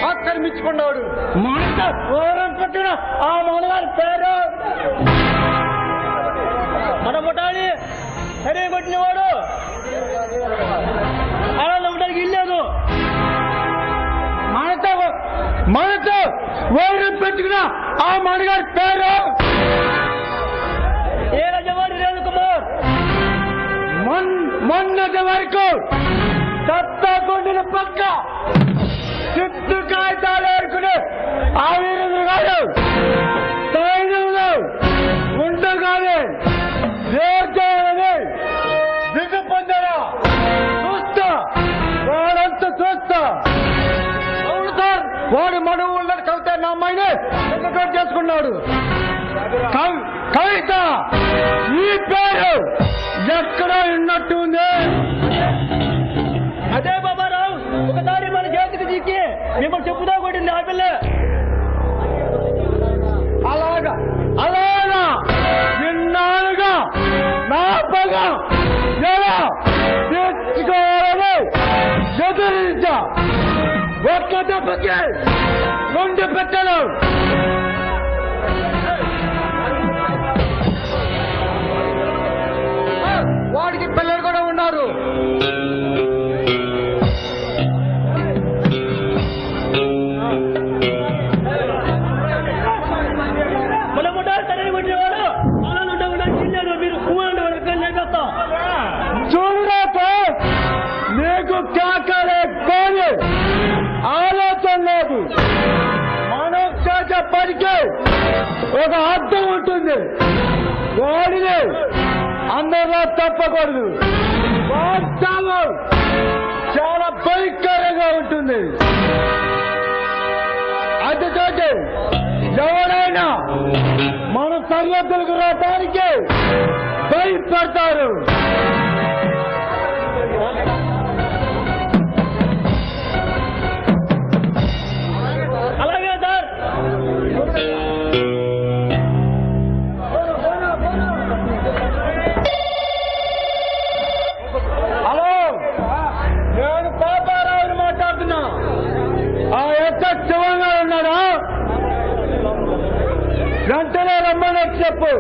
ఆక్రమించుకున్నాడు. మాట ఓరం పెట్టిన ఆ మనగారి పేరు మన ముఠాని సరే కొట్టినవాడు అలా ఉండడానికి ఇల్లేదు. మనతో ఓరం పెట్టుకున్న ఆ మనగారి పేరు ఏ రాజవాడి రేణుకుమార్. మొన్నటి వరకు దత్తాకొండల పక్క చుట్టూ కాగితాలు ఏరుకుని ఆ వీరుడు కాదు, సైన్యంలో ఉండగానే దిగు పొందారా చూస్తా, వాడంతా చూస్తా. అవును సార్, వాడు మన ఊళ్ళో కవిత నా అమ్మాయిని ఎన్నికలు చేసుకున్నాడు. కవిత ఈ పేరు ఎక్కడో ఉన్నట్టు ఉంది. అదే బాబారావు ఒకసారి మన చేతికి దిక్కి మిమ్మల్ని చెప్పుదా కొట్టింది ఆ పిల్ల. అలాగా నిన్నాలుగా నా పగ ఎలా తెచ్చుకోవాలని ఎదురించా. ఒక్క దెబ్బకి 2 పెట్టలు. వాడికి పిల్లలు కూడా ఉన్నారు. మన ముఠా సరైన కొట్టేవాడు మీరు చూడరాక నీకు కాకలే కానీ ఆలోచన లేదు. మనం చేసే పనికి ఒక అర్థం ఉంటుంది. వాడిని అందరిలో తప్పకూడదు. వాస్తవం చాలా భయంకరంగా ఉంటుంది. అందుతోటి ఎవరైనా మన సరిహద్దులకు రావడానికి భయపడతారు. అలాగే సార్. హలో, నేను పాపారావుని మాట్లాడుతున్నా. ఆ యొక్క శివంగా ఉన్నాడా? వెంటనే రమ్మని చెప్పు.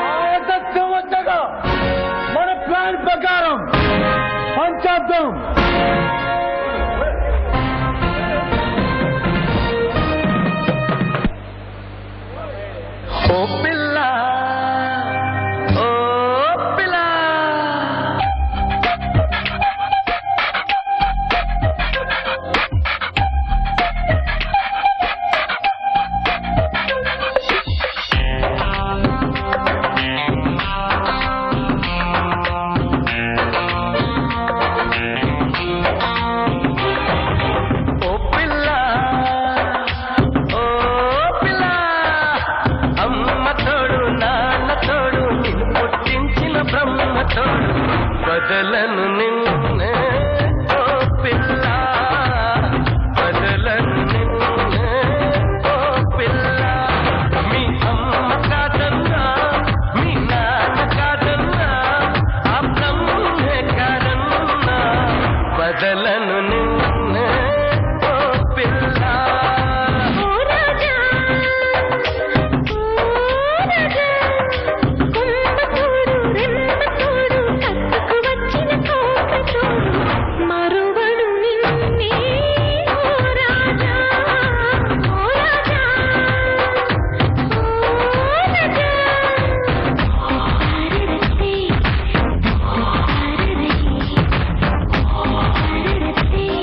ఆ యొక్క శివగా మన ప్లాన్ ప్రకారం పంచార్థం. ఓ పిల్ల ఓ పిల్ల బదలను నిన్నే ఓ పిల్ల బదలను నిన్నే ఓ పిల్ల. మీ అమ్మ కాదన్నా మీ నాన్న కాదన్నా ఆ బ్రహ్మే కాదన్నా బదలను నిన్నే ఓ పిల్ల. Hey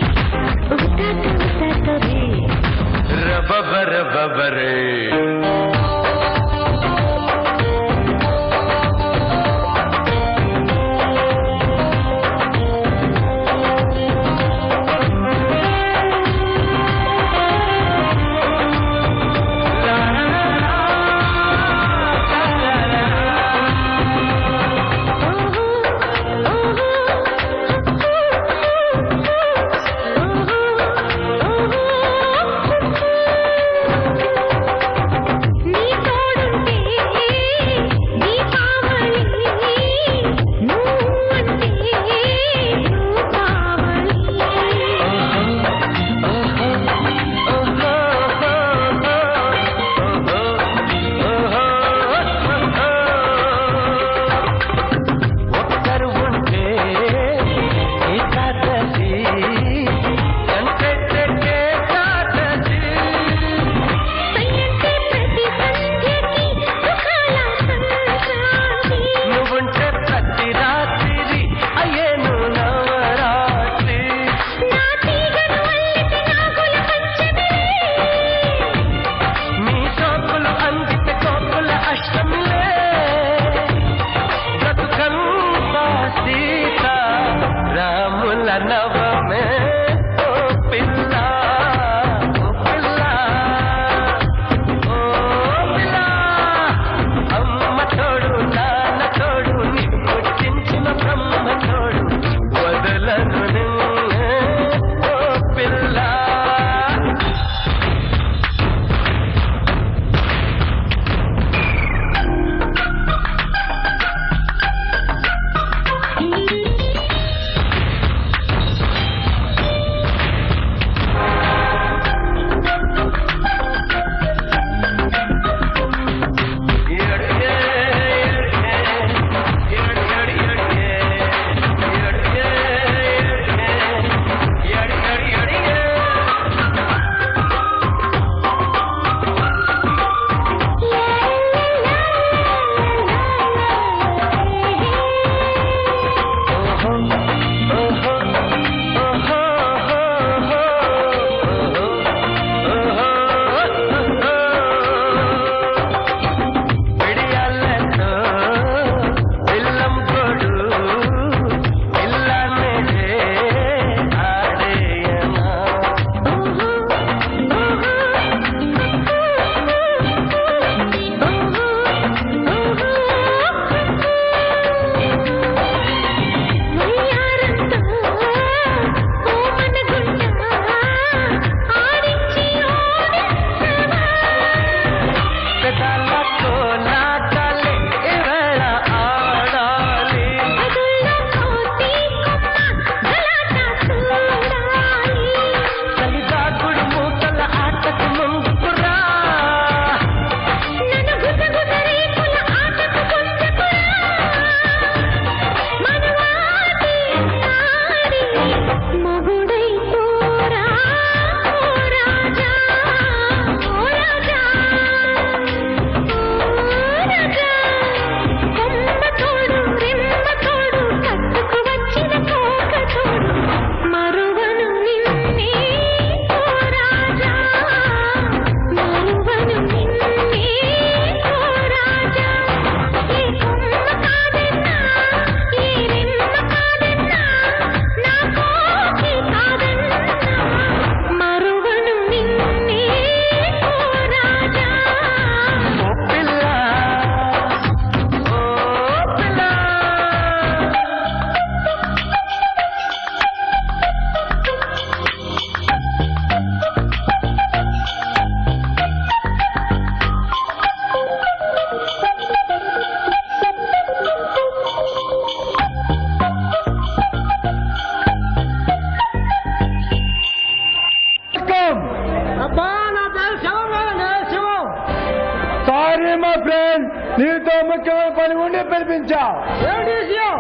ముఖ్యమైన పని ఉండి పిలిపించా. ఏమిటి విషయం?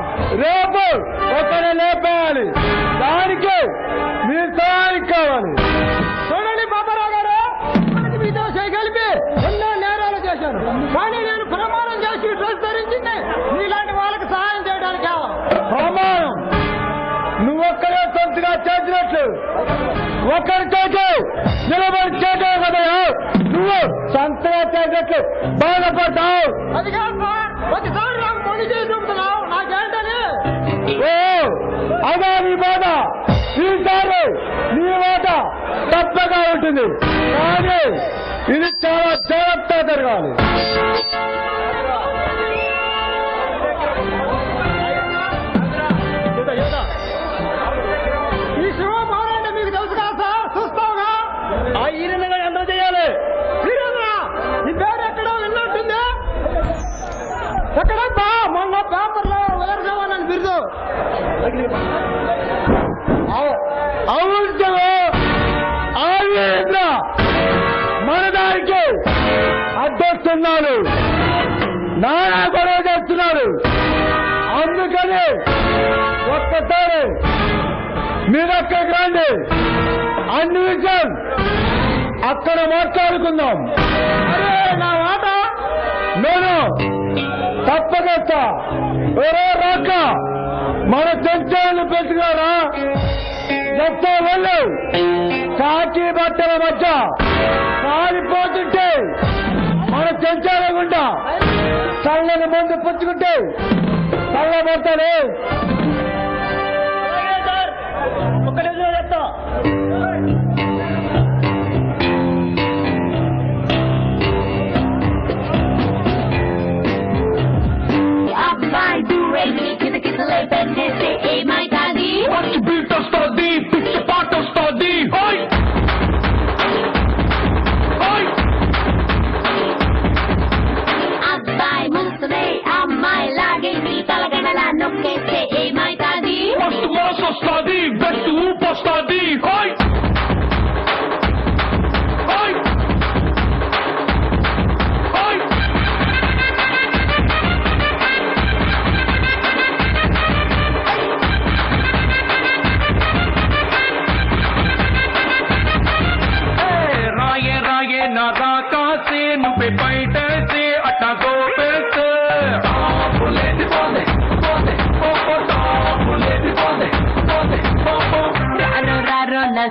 రేపు ఒకరు లేపేయాలి. దానికి మీ సహాయం కావాలి. చూడండి బాబారావు గారు, మీతో కలిపి ఎన్నో నేరాలు చేశారు. కానీ నేను ప్రమాణం చేసి డ్రెస్ ధరించింది నీలాంటి వాళ్ళకి సహాయం చేయడానికి కావాలి. ప్రమాణం నువ్వొక్కడే సొంతగా చేసినట్లు ఒకరి చేసి నిలబడి చేయడం కదా. నువ్వు సొంతగా చేసినట్లు బాధపడతావు. అది కాదు సార్, ఒకసారి నాకు పని చేసి చూపుతున్నావు నాకేంటని. ఓ అదా నీ బాధ. ఈసారి నీ మాట తప్పగా ఉంటుంది. కానీ ఇది చాలా జాగ్రత్తగా జరగాలి. ఈ శివభావం అంటే మీకు తెలుసు కదా సార్, చూస్తావుగా. ఆ ఈరన్నగా ఎంత చేయాలి? ఈ పేరు ఎక్కడో విన్నట్టుంది. ఎక్కడబ్బా? మొన్న పేపర్లో వేరుదేవాలని బిరుదు. అవును మన దానికి అడ్డొస్తున్నాడు, నానా గొడవ చేస్తున్నాడు. అందుకని ఒక్కసారి మీరు అక్కడికి రండి, అన్ని విషయం అక్కడ మాట్లాడుకుందాం. అరే నా మాట నేను తప్పకొస్తా. ఎవరో రాక మన చెంచాలను పెట్టుకున్నారా? చెప్తా వెళ్ళు. కాకి బట్టల మధ్య కాలిపోతుంటే మన చెంచాల గుండా చల్లని మందు పుచ్చుకుంటే చల్లబడతాడు. ఒక్క నిమిషం చెప్తా.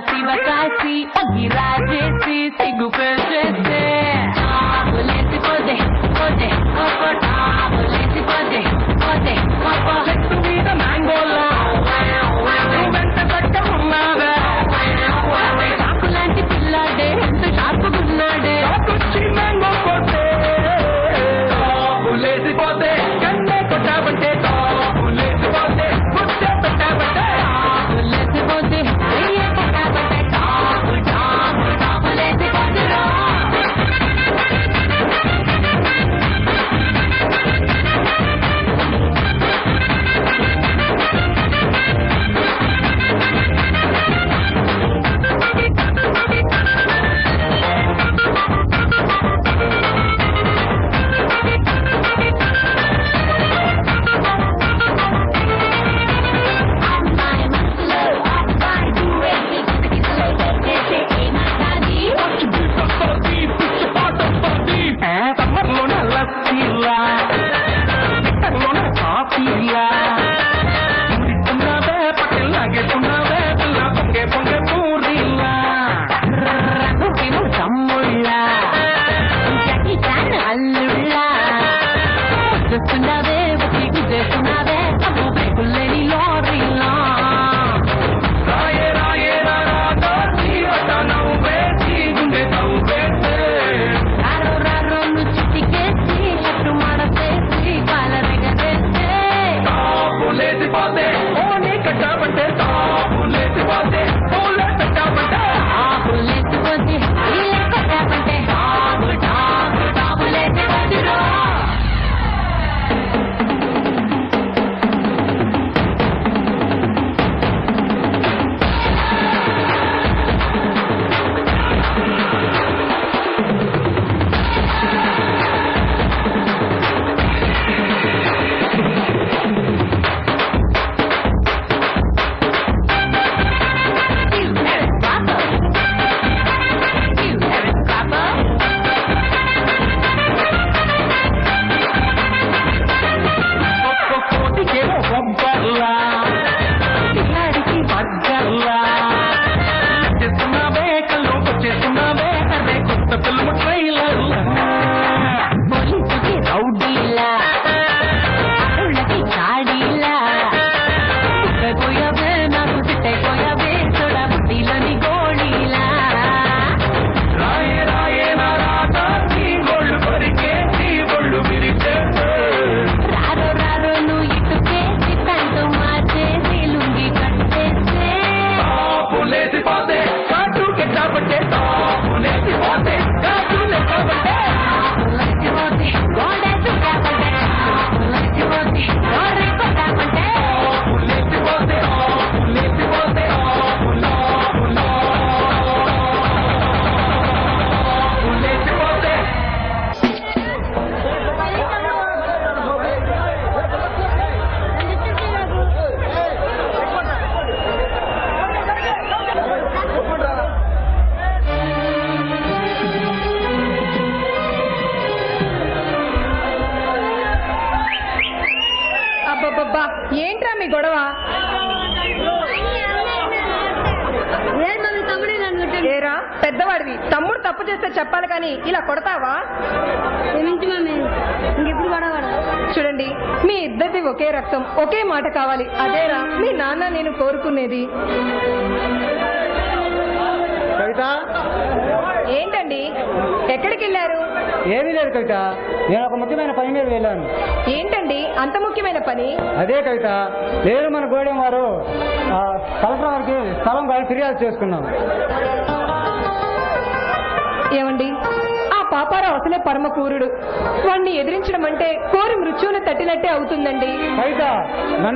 శివకాశి అగిరాజేసి సిగ్గు పెంచేస్తే లేచిపోతే పోతే లేచిపోతే పోతే చెట్టు మీద మ్యాంగోలా వెంట కట్టమున్నావే చాకులాంటి పిల్లాడే ఎంత షార్పుకున్నాడే మ్యాంగో కొట్టే లేచిపోతే కన్నే కొట్టాబంటే లేచిపోతే కొట్టే పెట్టాబంటే లేచిపోతే పెద్దవాడివి, తమ్ముడు తప్పు చేస్తే చెప్పాలి కానీ ఇలా కొడతావా? ఇంకెప్పుడు గొడవ చూడండి, మీ ఇద్దరిది ఒకే రక్తం, ఒకే మాట కావాలి. అదేరా మీ నాన్న నేను కోరుకునేది. కవిత, ఏంటండి, ఎక్కడికి వెళ్ళారు? ఏమీ లేదు కవిత, నేను ఒక ముఖ్యమైన పని మీద వెళ్ళాను. ఏంటండి అంత ముఖ్యమైన పని? అదే కవిత, లేదు మన గోడెం వారు కలెక్టర్ వారికి స్థలం కావాలి ఫిర్యాదు చేసుకున్నాం. ఏమండి, ఆ పాపారావు అసలే పరమకూరుడు. వాణ్ణి ఎదిరించడం అంటే కోరి మృత్యువుని తట్టినట్టే అవుతుందండి. కవిత,